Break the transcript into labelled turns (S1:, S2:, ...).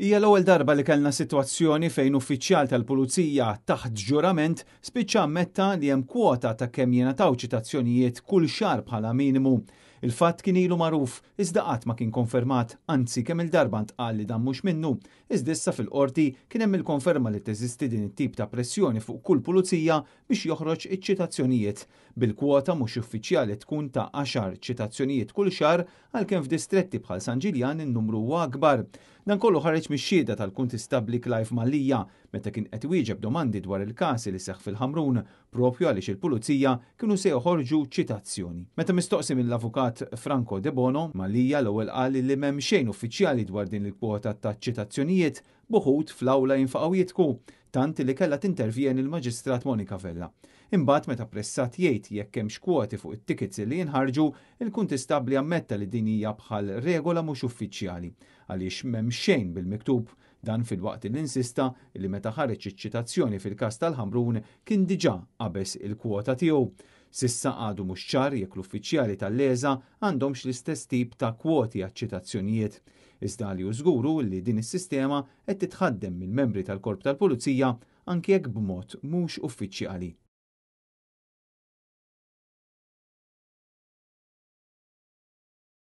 S1: Hija l-ewwel darba li kellna sitwazzjoni fejn uffiċjal tal-Pulizija taħt ġurament spiċċa ammetta li hemm kwota ta' kemm jingħataw ċitazzjonijiet kull xahar bħala minimu. Il-fatt kien ilu magħruf iżda qatt ma kien konfermat, anzi kemm il-darba ntqal li dan mhux minnu. Iżda issa fil-qorti kien hemm il-konferma li teżisti din it-tip ta' pressjoni fuq kull pulizija biex joħroġ iċ-ċitazzjonijiet. Bil-kwota mhux uffiċjali tkun ta' 10 ċitazzjonijiet kull xahar għalkemm f'distretti bħal San Ġiljan in-numru huwa akbar. Dan kollu ħareġ mix-xhieda tal-Kuntistabli Clive Mallija meta kien qed iwieġeb domandi dwar il-każ li seħħ fil-Ħamrun propju għaliex il-Pulizija kienu se joħorġu ċitazzjoni. Meta mistoqsi mill-avukat Franco De Bono, Mallija l-ewwel qal li m'hemm xejn uffiċjali dwar din il-kwota ta' ċitazzjonijiet buħud fl-awla jinfaqgħu jitku, tant li kellha tintervjeni l-Maġistrat Monika Vella. Imbagħad meta pressat jgħid jekk hemmx kwoti fuq it-tickets li jinħarġu, il-Kuntistabli ammetta li din hija bħal regola mhux uffiċjali għaliex m'hemm xejn bil-miktub. Dan fil-waqt li insista li meta ħareġ iċ-ċitazzjoni fil-każ tal-Ħamrun kien diġà qabeż il-kwota tiegħu. Sissa għadu mhux ċar jekk l-uffiċjali tal-leża għandhomx l-istess tip ta' kwoti għaċ-ċitazzjonijiet. Iżda li hu żguru li din is-sistema qed titħaddem mill-membri tal-Korp tal-Pulizija anke jekk b'mod mhux uffiċjali.